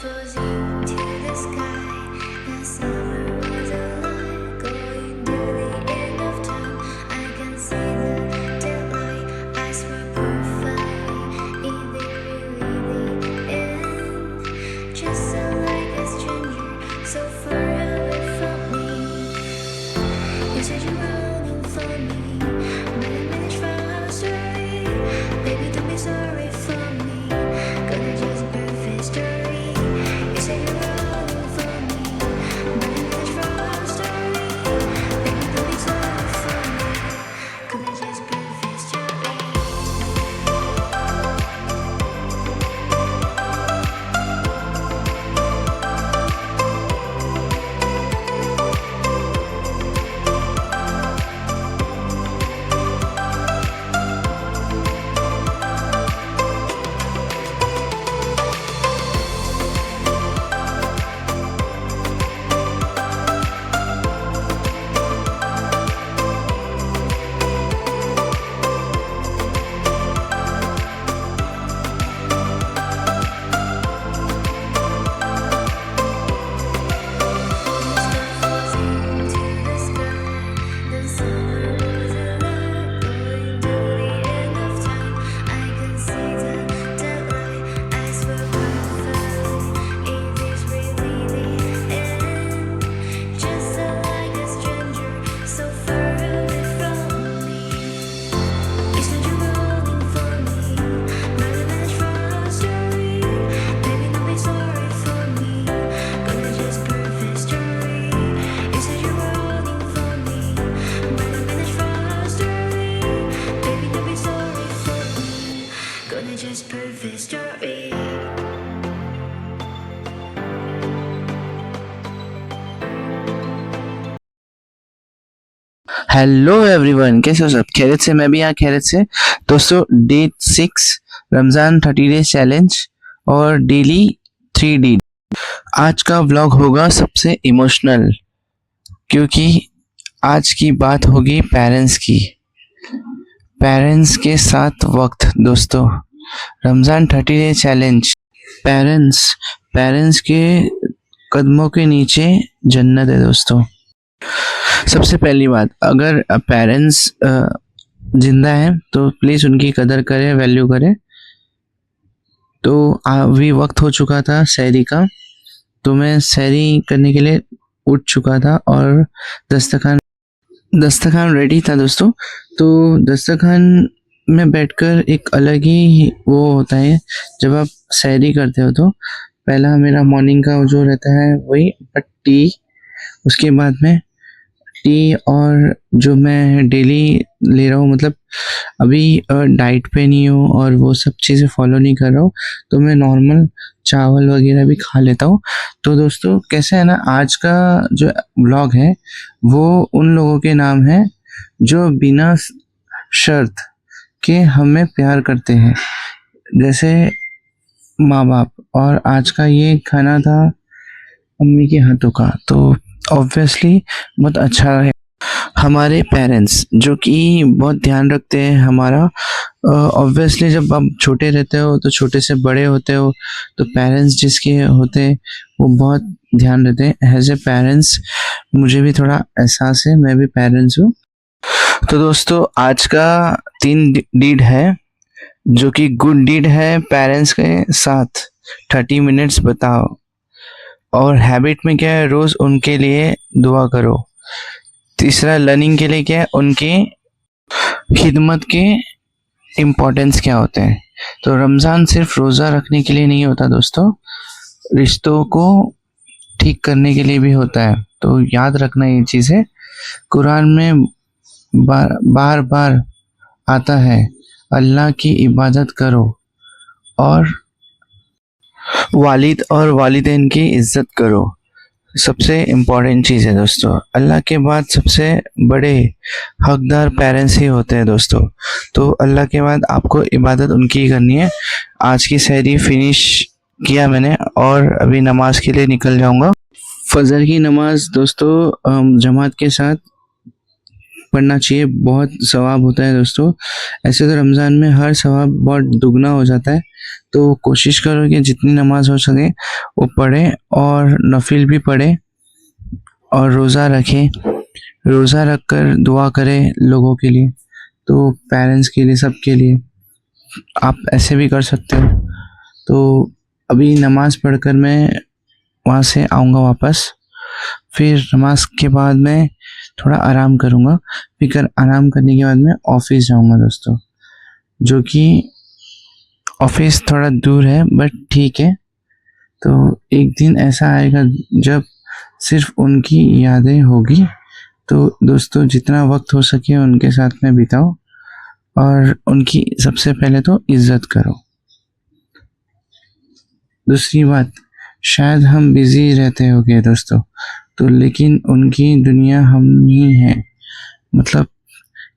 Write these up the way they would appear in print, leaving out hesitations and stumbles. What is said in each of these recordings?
falling to the sky. The summer was alive, going to the end of time. I can see the daylight. I swear perfectly, is it really the end? Just so like a stranger, so far away from me. You said you were looking for me, but I managed for our story. Baby, don't be sorry for me, gonna just perfect story. You said you were looking for me, but I managed for our story. Baby, don't be sorry for me, gonna just perfect story. Just perfect story. Hello everyone, कैसे हो सब? खैरियत से? मैं भी यहाँ खैरियत से। दोस्तों, डे 6 रमज़ान 30 डेज चैलेंज और डेली 3D। आज का व्लॉग होगा सबसे इमोशनल, क्योंकि आज की बात होगी पेरेंट्स की, पेरेंट्स के साथ वक्त। दोस्तों, रमज़ान 30 डेज चैलेंज, पेरेंट्स के कदमों के नीचे जन्नत है दोस्तों। सबसे पहली बात, अगर पेरेंट्स जिंदा हैं तो प्लीज़ उनकी कदर करें, वैल्यू करें। तो अभी वक्त हो चुका था सहरी का, तो मैं सहरी करने के लिए उठ चुका था और दस्तरखान रेडी था दोस्तों। तो दस्तरखान में बैठकर एक अलग ही वो होता है जब आप सहरी करते हो। तो पहला मेरा मॉर्निंग का जो रहता है वही टी, उसके बाद में टी, और जो मैं डेली ले रहा हूँ, मतलब अभी डाइट पे नहीं हूँ और वो सब चीज़ें फॉलो नहीं कर रहा हूँ, तो मैं नॉर्मल चावल वगैरह भी खा लेता हूँ। तो दोस्तों, कैसा है ना, आज का जो व्लॉग है वो उन लोगों के नाम है जो बिना शर्त के हमें प्यार करते हैं, जैसे माँ बाप। और आज का ये खाना था मम्मी के हाथों का, तो ऑब्वियसली बहुत अच्छा है। हमारे पेरेंट्स जो कि बहुत ध्यान रखते हैं हमारा। ऑब्वियसली जब आप छोटे रहते हो तो छोटे से बड़े होते हो, तो पेरेंट्स जिसके होते हैं वो बहुत ध्यान देते हैं। एज ए पेरेंट्स मुझे भी थोड़ा एहसास है, मैं भी पेरेंट्स हूँ। तो दोस्तों, आज का 3 डीड है जो कि गुड डीड है। पेरेंट्स के साथ 30 मिनट्स बताओ, और हैबिट में क्या है, रोज उनके लिए दुआ करो। तीसरा, लर्निंग के लिए क्या है, उनकी खिदमत के इम्पोर्टेंस क्या होते हैं। तो रमज़ान सिर्फ रोज़ा रखने के लिए नहीं होता दोस्तों, रिश्तों को ठीक करने के लिए भी होता है। तो याद रखना ये चीज़ है। कुरान में बार बार आता है, अल्लाह की इबादत करो और वालिद और वालिदैन की इज्जत करो। सबसे इम्पॉर्टेंट चीज़ है दोस्तों। अल्लाह के बाद सबसे बड़े हकदार पेरेंट्स ही होते हैं दोस्तों। तो अल्लाह के बाद आपको इबादत उनकी ही करनी है। आज की सहरी फिनिश किया मैंने और अभी नमाज के लिए निकल जाऊंगा। फजर की नमाज दोस्तों जमात के साथ पढ़ना चाहिए, बहुत सवाब होता है दोस्तों। ऐसे तो रमज़ान में हर सवाब बहुत दुगना हो जाता है, तो कोशिश करो कि जितनी नमाज हो सके वो पढ़े और नफिल भी पढ़े और रोज़ा रखे। रोज़ा रख कर दुआ करें लोगों के लिए, तो पेरेंट्स के लिए, सबके लिए। आप ऐसे भी कर सकते हो। तो अभी नमाज़ पढ़कर मैं वहाँ से आऊँगा वापस। फिर नमाज के बाद मैं थोड़ा आराम करूँगा। फिर आराम करने के बाद मैं ऑफिस जाऊँगा दोस्तों, जो कि ऑफिस थोड़ा दूर है बट ठीक है। तो एक दिन ऐसा आएगा जब सिर्फ उनकी यादें होगी। तो दोस्तों जितना वक्त हो सके उनके साथ में बिताओ और उनकी सबसे पहले तो इज्जत करो। दूसरी बात, शायद हम बिजी रहते होंगे दोस्तों, तो लेकिन उनकी दुनिया हम ही हैं। मतलब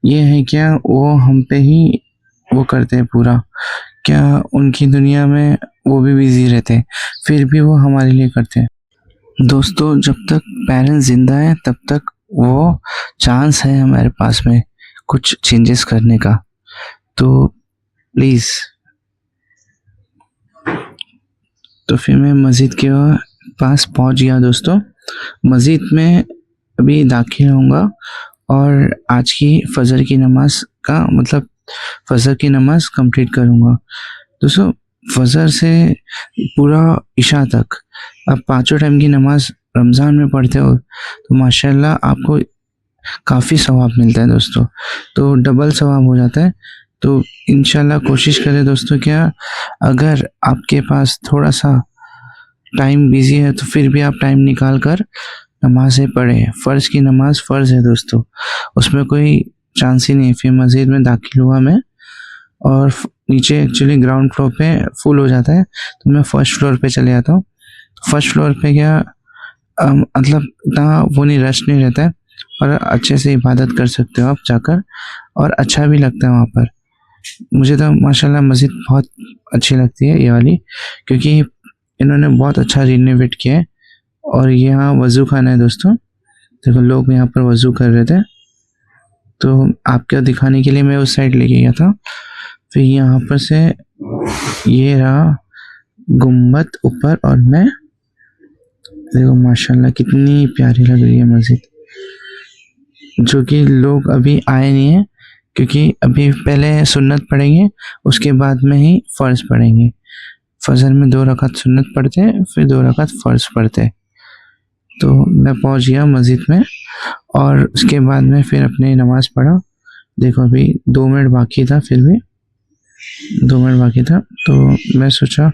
ये है क्या, वो हम पे ही वो करते हैं पूरा। क्या उनकी दुनिया में वो भी बिजी रहते हैं, फिर भी वो हमारे लिए करते हैं। दोस्तों जब तक पेरेंट्स जिंदा है तब तक वो चांस है हमारे पास में कुछ चेंजेस करने का। तो प्लीज़। तो फिर मैं मस्जिद के पास पहुंच गया दोस्तों। मस्जिद में अभी दाखिल होऊंगा और आज की फजर की नमाज का मतलब फजर की नमाज कंप्लीट करूंगा। दोस्तों फजर से पूरा इशा तक आप पांचों टाइम की नमाज रमज़ान में पढ़ते हो तो माशाल्लाह आपको काफ़ी सवाब मिलता है दोस्तों। तो डबल सवाब हो जाता है। तो इंशाल्लाह कोशिश करें दोस्तों, क्या अगर आपके पास थोड़ा सा टाइम बिजी है तो फिर भी आप टाइम निकाल कर नमाज़ें पढ़ें। फ़र्ज़ की नमाज फ़र्ज़ है दोस्तों, उसमें कोई चांस ही नहीं। फिर मस्जिद में दाखिल हुआ मैं और नीचे एक्चुअली ग्राउंड फ्लोर पे फुल हो जाता है, तो मैं फर्स्ट फ्लोर पे चले जाता हूँ। फर्स्ट फ्लोर पे क्या मतलब इतना वो नहीं, रश नहीं रहता है और अच्छे से इबादत कर सकते हो आप जाकर, और अच्छा भी लगता है वहाँ पर। मुझे तो माशाल्लाह मस्जिद बहुत अच्छी लगती है ये वाली, क्योंकि इन्होंने बहुत अच्छा रिनोवेट किया है। और यहाँ वज़ू खाना है दोस्तों, देखो लोग यहाँ पर वज़ू कर रहे थे, तो आपको दिखाने के लिए मैं उस साइड लेके गया था। फिर यहाँ पर से ये रहा गुम्बद ऊपर, और मैं देखो माशाल्लाह कितनी प्यारी लग रही है मस्जिद, जो कि लोग अभी आए नहीं हैं क्योंकि अभी पहले सुन्नत पढ़ेंगे, उसके बाद में ही फ़र्ज़ पढ़ेंगे। फजर में 2 रकात सुन्नत पढ़ते हैं, फिर 2 रकात फ़र्ज़ पढ़ते हैं। तो मैं पहुंच गया मस्जिद में और उसके बाद में फिर अपने नमाज़ पढ़ा। देखो अभी 2 मिनट बाकी था, फिर भी 2 मिनट बाकी था, तो मैं सोचा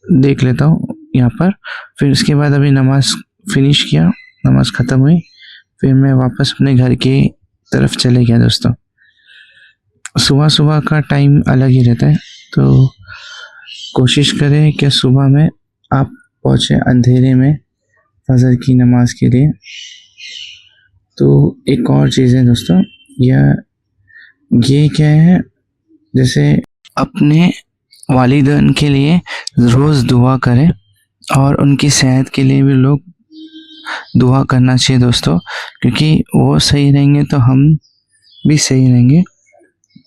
देख लेता हूँ यहाँ पर। फिर उसके बाद अभी नमाज़ फिनिश किया, नमाज़ ख़त्म हुई, फिर मैं वापस अपने घर की तरफ चले गया दोस्तों। सुबह सुबह का टाइम अलग ही रहता है, तो कोशिश करें कि सुबह में आप पहुँचे अंधेरे में फजर की नमाज के लिए। तो एक और चीज़ है दोस्तों, ये क्या है, जैसे अपने वालिदैन के लिए रोज़ दुआ करें और उनकी सेहत के लिए भी लोग दुआ करना चाहिए दोस्तों, क्योंकि वो सही रहेंगे तो हम भी सही रहेंगे।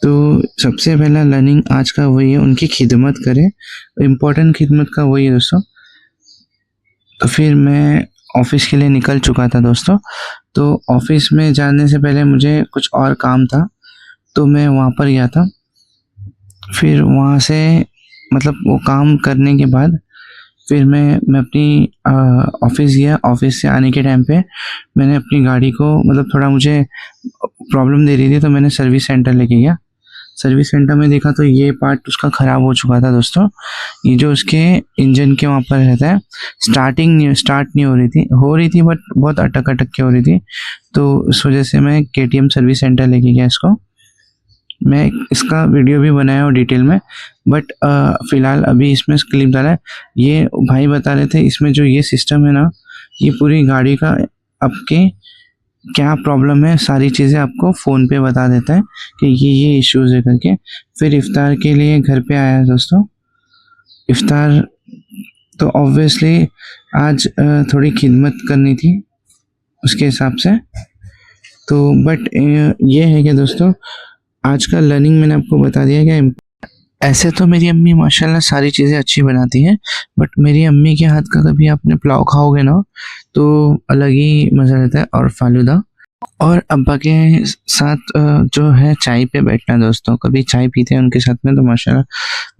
तो सबसे पहला लर्निंग आज का वही है, उनकी खिदमत करें, इम्पोर्टेंट खिदमत का वही है दोस्तों। तो फिर मैं ऑफिस के लिए निकल चुका था दोस्तों। तो ऑफिस में जाने से पहले मुझे कुछ और काम था, तो मैं वहाँ पर गया था। फिर वहाँ से मतलब वो काम करने के बाद फिर मैं अपनी ऑफिस गया। ऑफिस से आने के टाइम पे मैंने अपनी गाड़ी को मतलब थोड़ा मुझे प्रॉब्लम दे रही थी, तो मैंने सर्विस सेंटर लेके गया। सर्विस सेंटर में देखा तो ये पार्ट उसका ख़राब हो चुका था दोस्तों। ये जो उसके इंजन के वहाँ पर रहता है, स्टार्ट नहीं हो रही थी बट बहुत अटक के हो रही थी। तो उस वजह से मैं KTM सर्विस सेंटर लेके गया इसको। मैं इसका वीडियो भी बनाया हूँ डिटेल में, बट फ़िलहाल अभी इसमें क्लिप डाला है। ये भाई बता रहे थे इसमें जो ये सिस्टम है ना, ये पूरी गाड़ी का आपके क्या प्रॉब्लम है सारी चीज़ें आपको फ़ोन पे बता देता है कि ये इश्यूज़ है करके। फिर इफ़्तार के लिए घर पे आया दोस्तों। इफ़्तार तो ऑब्वियसली आज थोड़ी खिदमत करनी थी उसके हिसाब से। तो बट ये है कि दोस्तों आज का लर्निंग मैंने आपको बता दिया कि ऐसे तो मेरी अम्मी माशाल्लाह सारी चीज़ें अच्छी बनाती हैं, बट मेरी अम्मी के हाथ का कभी आपने पुलाव खाओगे ना, तो अलग ही मज़ा रहता है। और फ़ालूदा और अब्बा के साथ जो है चाय पे बैठना दोस्तों, कभी चाय पीते हैं उनके साथ में तो माशाल्लाह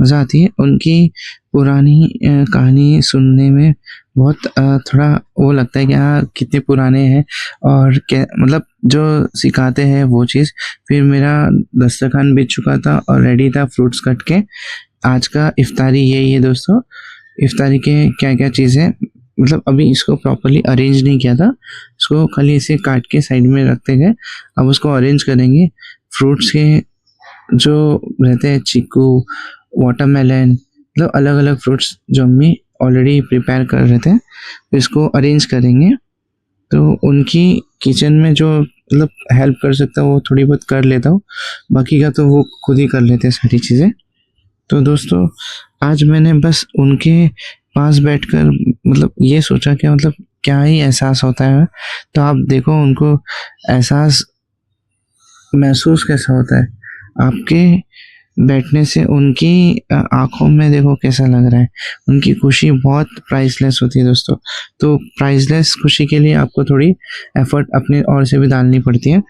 मज़ा आती है। उनकी पुरानी कहानी सुनने में बहुत थोड़ा वो लगता है कि हाँ, कितने पुराने हैं और क्या मतलब जो सिखाते हैं वो चीज़। फिर मेरा दस्तरखान बिछ चुका था और रेडी था फ्रूट्स कट के। आज का इफ्तारी यही है दोस्तों। इफ्तारी के क्या-क्या चीज़ें मतलब अभी इसको प्रॉपर्ली अरेंज नहीं किया था। इसको खाली ऐसे काट के साइड में रखते गए। अब उसको अरेंज करेंगे। फ्रूट्स के जो रहते हैं चीकू, वाटरमेलन मतलब अलग-अलग फ्रूट्स जो अम्मी ऑलरेडी प्रिपेयर कर रहे थे, तो इसको अरेंज करेंगे। तो उनकी किचन में जो मतलब हेल्प कर सकता हूँ वो थोड़ी बहुत कर लेता हूँ, बाकी का तो वो खुद ही कर लेते हैं सारी चीज़ें। तो दोस्तों आज मैंने बस उनके पास बैठकर मतलब ये सोचा कि मतलब क्या ही एहसास होता है। तो आप देखो उनको एहसास महसूस कैसा होता है। आपके बैठने से उनकी आँखों में देखो कैसा लग रहा है। उनकी खुशी बहुत प्राइसलेस होती है दोस्तों। तो प्राइसलेस खुशी के लिए आपको थोड़ी एफ़र्ट अपनी ओर से भी डालनी पड़ती है।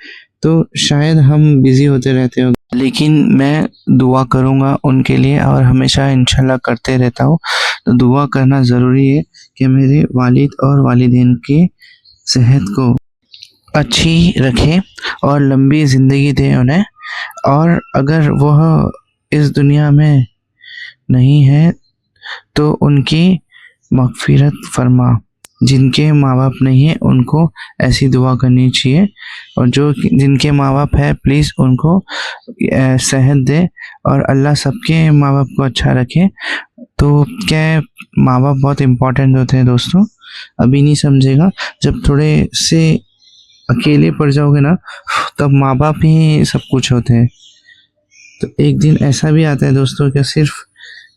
तो शायद हम बिज़ी होते रहते हो, लेकिन मैं दुआ करूँगा उनके लिए और हमेशा इंशाल्लाह करते रहता हूँ। तो दुआ करना ज़रूरी है कि मेरे वालिद और वालिदैन की सेहत को अच्छी रखे और लंबी ज़िंदगी दे उन्हें। और अगर वह इस दुनिया में नहीं है तो उनकी मग़फ़िरत फ़रमा। जिनके माँ-बाप नहीं है उनको ऐसी दुआ करनी चाहिए और जो जिनके माँ-बाप है प्लीज़ उनको सेहत दे और अल्लाह सबके माँ-बाप को अच्छा रखे। तो क्या है, माँ-बाप बहुत इम्पोर्टेंट होते हैं दोस्तों। अभी नहीं समझेगा, जब थोड़े से अकेले पड़ जाओगे ना तब माँ-बाप ही सब कुछ होते हैं। तो एक दिन ऐसा भी आता है दोस्तों कि सिर्फ़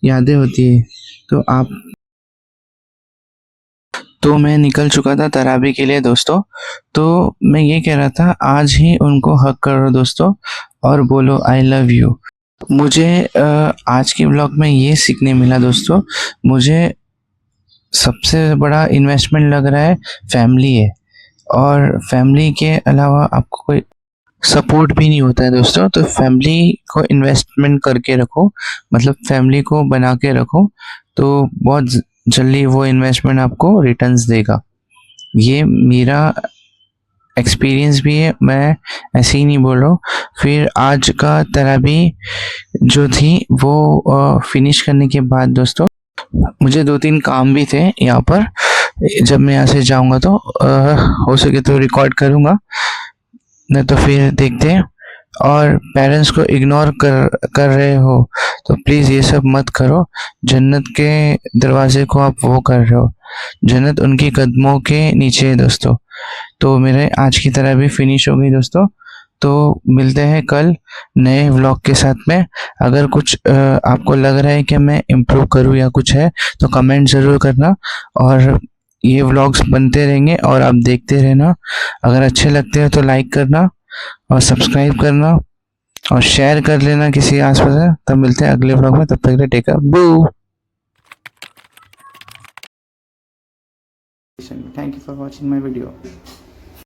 यादें होती है। तो मैं निकल चुका था तरावी के लिए दोस्तों। तो मैं ये कह रहा था आज ही उनको हग करो दोस्तों और बोलो आई लव यू। मुझे आज के व्लॉग में ये सीखने मिला दोस्तों, मुझे सबसे बड़ा इन्वेस्टमेंट लग रहा है फैमिली है और फैमिली के अलावा आपको कोई सपोर्ट भी नहीं होता है दोस्तों। तो फैमिली को इन्वेस्टमेंट करके रखो, मतलब फैमिली को बना के रखो, तो बहुत जल्दी वो इन्वेस्टमेंट आपको रिटर्न्स देगा। ये मेरा एक्सपीरियंस भी है, मैं ऐसे ही नहीं बोल रहा हूँ। फिर आज का तरावी जो थी वो फिनिश करने के बाद दोस्तों मुझे 2-3 काम भी थे यहाँ पर। जब मैं यहाँ से जाऊँगा तो हो सके तो रिकॉर्ड करूँगा, नहीं तो फिर देखते हैं। और पेरेंट्स को इग्नोर कर रहे हो तो प्लीज़ ये सब मत करो। जन्नत के दरवाजे को आप वो कर रहे हो, जन्नत उनके कदमों के नीचे है दोस्तों। तो मेरे आज की तरह भी फिनिश हो गई दोस्तों। तो मिलते हैं कल नए व्लॉग के साथ में। अगर कुछ आपको लग रहा है कि मैं इम्प्रूव करूँ या कुछ है तो कमेंट ज़रूर करना और ये व्लॉग्स बनते रहेंगे और आप देखते रहना। अगर अच्छे लगते हैं तो लाइक करना और सब्सक्राइब करना और शेयर कर लेना किसी आस-पास है। तब मिलते हैं अगले व्लॉग में, तब तक के लिए टेक केयर, बू। Thank you for watching my video.